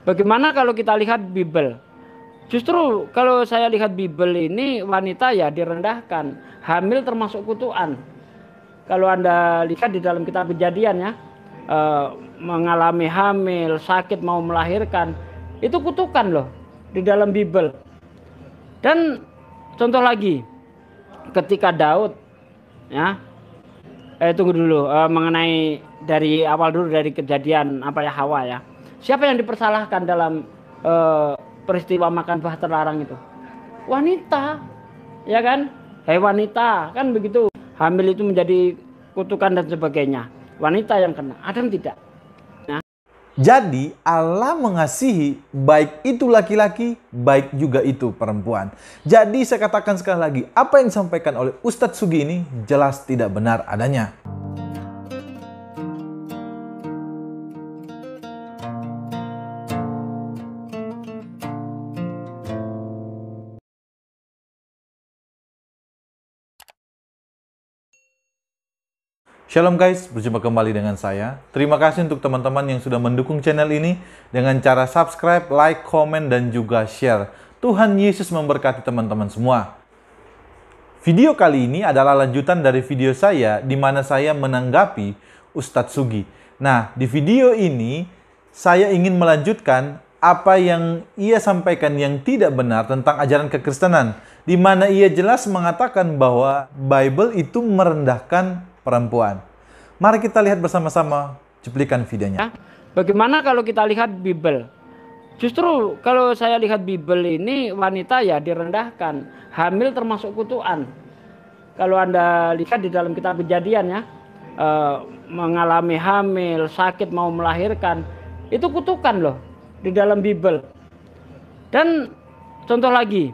Bagaimana kalau kita lihat Bible? Justru kalau saya lihat Bible ini wanita ya direndahkan, hamil termasuk kutukan. Kalau Anda lihat di dalam kitab Kejadian ya, mengalami hamil, sakit mau melahirkan, itu kutukan loh di dalam Bible. Dan contoh lagi, ketika Daud ya, tunggu dulu, mengenai dari awal dulu dari kejadian apa ya Hawa ya. Siapa yang dipersalahkan dalam peristiwa makan buah terlarang itu? Wanita, ya kan? Hei wanita, kan begitu. Hamil itu menjadi kutukan dan sebagainya. Wanita yang kena, Adam tidak. Jadi Allah mengasihi baik itu laki-laki, baik juga itu perempuan. Jadi saya katakan sekali lagi, apa yang disampaikan oleh Ustadz Sugi ini jelas tidak benar adanya. Shalom guys, berjumpa kembali dengan saya. Terima kasih untuk teman-teman yang sudah mendukung channel ini dengan cara subscribe, like, komen, dan juga share. Tuhan Yesus memberkati teman-teman semua. Video kali ini adalah lanjutan dari video saya di mana saya menanggapi Ustadz Sugi. Nah, di video ini saya ingin melanjutkan apa yang ia sampaikan yang tidak benar tentang ajaran kekristenan, di mana ia jelas mengatakan bahwa Bible itu merendahkan perempuan. Mari kita lihat bersama-sama cuplikan videonya. Bagaimana kalau kita lihat Bible? Justru kalau saya lihat Bible ini wanita ya direndahkan, hamil termasuk kutukan. Kalau Anda lihat di dalam kitab Kejadian ya, mengalami hamil, sakit mau melahirkan, itu kutukan loh di dalam Bible. Dan contoh lagi,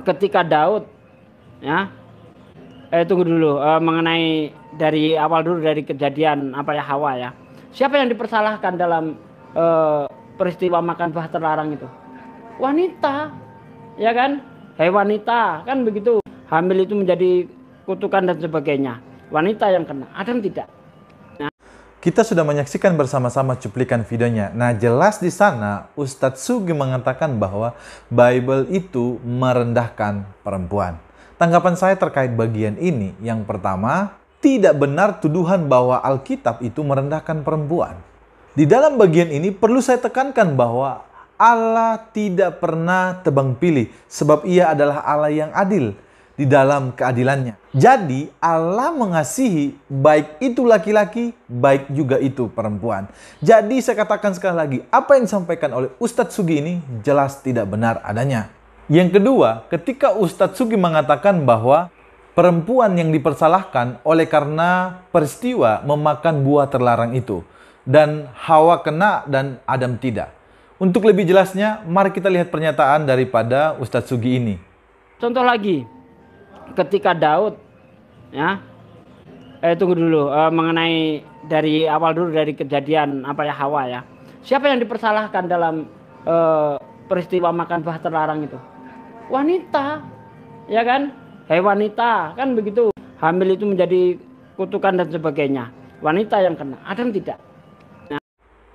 ketika Daud ya, tunggu dulu, mengenai dari awal dulu dari kejadian apa ya Hawa ya. Siapa yang dipersalahkan dalam peristiwa makan buah terlarang itu? Wanita, ya kan? Hei wanita, kan begitu. Hamil itu menjadi kutukan dan sebagainya. Wanita yang kena, Adam tidak. Kita sudah menyaksikan bersama-sama cuplikan videonya. Nah, jelas di sana Ustadz Sugi mengatakan bahwa Bible itu merendahkan perempuan. Tanggapan saya terkait bagian ini, yang pertama, tidak benar tuduhan bahwa Alkitab itu merendahkan perempuan. Di dalam bagian ini perlu saya tekankan bahwa Allah tidak pernah tebang pilih, sebab Ia adalah Allah yang adil di dalam keadilannya. Jadi Allah mengasihi baik itu laki-laki, baik juga itu perempuan. Jadi saya katakan sekali lagi, apa yang disampaikan oleh Ustadz Sugi ini jelas tidak benar adanya. Yang kedua, ketika Ustadz Sugi mengatakan bahwa perempuan yang dipersalahkan oleh karena peristiwa memakan buah terlarang itu, dan Hawa kena dan Adam tidak. Untuk lebih jelasnya, mari kita lihat pernyataan daripada Ustadz Sugi ini. Contoh lagi, ketika Daud ya, tunggu dulu, mengenai dari awal dulu dari kejadian apa ya Hawa ya. Siapa yang dipersalahkan dalam peristiwa makan buah terlarang itu? Wanita, ya kan? Hei wanita, kan begitu. Hamil itu menjadi kutukan dan sebagainya. Wanita yang kena, Adam tidak.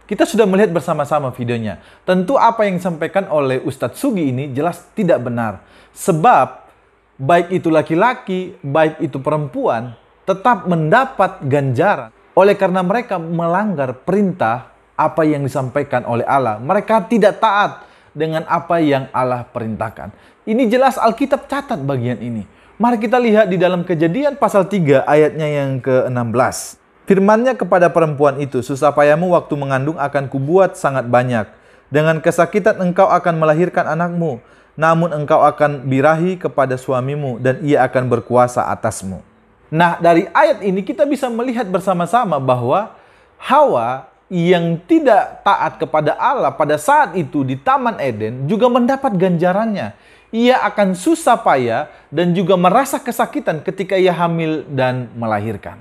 Kita sudah melihat bersama-sama videonya. Tentu apa yang disampaikan oleh Ustadz Sugi ini jelas tidak benar. Sebab baik itu laki-laki, baik itu perempuan, tetap mendapat ganjaran. Oleh karena mereka melanggar perintah apa yang disampaikan oleh Allah. Mereka tidak taat dengan apa yang Allah perintahkan. Ini jelas Alkitab catat bagian ini. Mari kita lihat di dalam Kejadian pasal 3 ayatnya yang ke-16. Firman-Nya kepada perempuan itu, susah payahmu waktu mengandung akan kubuat sangat banyak. Dengan kesakitan engkau akan melahirkan anakmu. Namun engkau akan birahi kepada suamimu dan ia akan berkuasa atasmu. Nah, dari ayat ini kita bisa melihat bersama-sama bahwa Hawa yang tidak taat kepada Allah pada saat itu di Taman Eden juga mendapat ganjarannya. Ia akan susah payah dan juga merasa kesakitan ketika ia hamil dan melahirkan.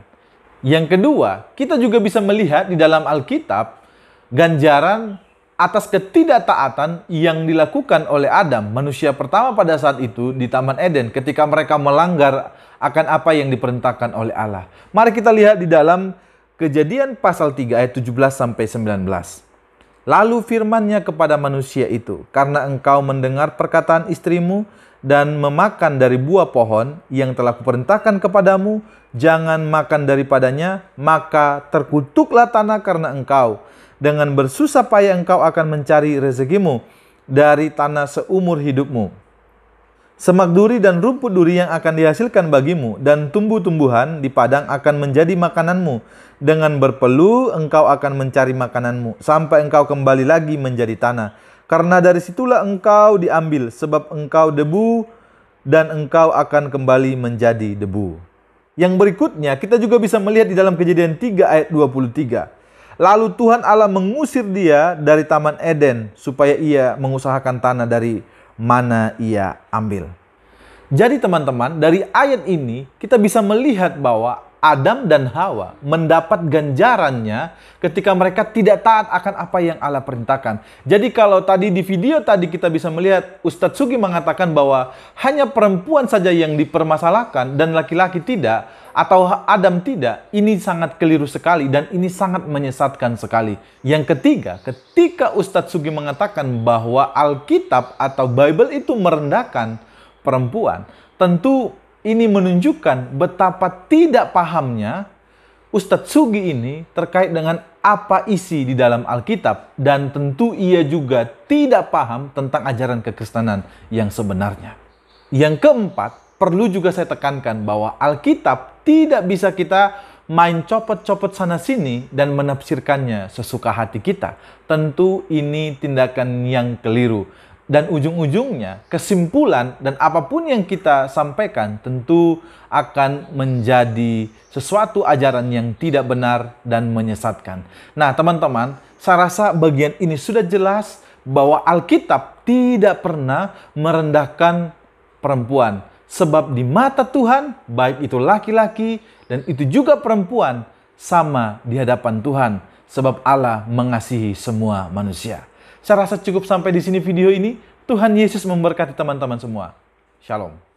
Yang kedua, kita juga bisa melihat di dalam Alkitab ganjaran atas ketidaktaatan yang dilakukan oleh Adam, manusia pertama pada saat itu di Taman Eden ketika mereka melanggar akan apa yang diperintahkan oleh Allah. Mari kita lihat di dalam Kejadian pasal 3 ayat 17 sampai 19. Lalu firman-Nya kepada manusia itu, karena engkau mendengar perkataan istrimu dan memakan dari buah pohon yang telah kuperintahkan kepadamu, jangan makan daripadanya, maka terkutuklah tanah karena engkau. Dengan bersusah payah engkau akan mencari rezekimu dari tanah seumur hidupmu. Semak duri dan rumput duri yang akan dihasilkan bagimu, dan tumbuh-tumbuhan di padang akan menjadi makananmu. Dengan berpeluh engkau akan mencari makananmu, sampai engkau kembali lagi menjadi tanah. Karena dari situlah engkau diambil, sebab engkau debu, dan engkau akan kembali menjadi debu. Yang berikutnya kita juga bisa melihat di dalam Kejadian 3 ayat 23. Lalu Tuhan Allah mengusir dia dari Taman Eden, supaya ia mengusahakan tanah dari mana ia ambil. Jadi teman-teman, dari ayat ini kita bisa melihat bahwa Adam dan Hawa mendapat ganjarannya ketika mereka tidak taat akan apa yang Allah perintahkan. Jadi kalau tadi di video tadi kita bisa melihat Ustadz Sugi mengatakan bahwa hanya perempuan saja yang dipermasalahkan dan laki-laki tidak, atau Adam tidak, ini sangat keliru sekali dan ini sangat menyesatkan sekali. Yang ketiga, ketika Ustadz Sugi mengatakan bahwa Alkitab atau Bible itu merendahkan perempuan, tentu ini menunjukkan betapa tidak pahamnya Ustadz Sugi ini terkait dengan apa isi di dalam Alkitab. Dan tentu ia juga tidak paham tentang ajaran kekristenan yang sebenarnya. Yang keempat, perlu juga saya tekankan bahwa Alkitab tidak bisa kita main copot-copot sana-sini dan menafsirkannya sesuka hati kita. Tentu ini tindakan yang keliru. Dan ujung-ujungnya kesimpulan dan apapun yang kita sampaikan tentu akan menjadi sesuatu ajaran yang tidak benar dan menyesatkan. Nah teman-teman, saya rasa bagian ini sudah jelas bahwa Alkitab tidak pernah merendahkan perempuan. Sebab di mata Tuhan, baik itu laki-laki dan itu juga perempuan, sama di hadapan Tuhan. Sebab Allah mengasihi semua manusia. Saya rasa cukup sampai di sini video ini. Tuhan Yesus memberkati teman-teman semua. Shalom.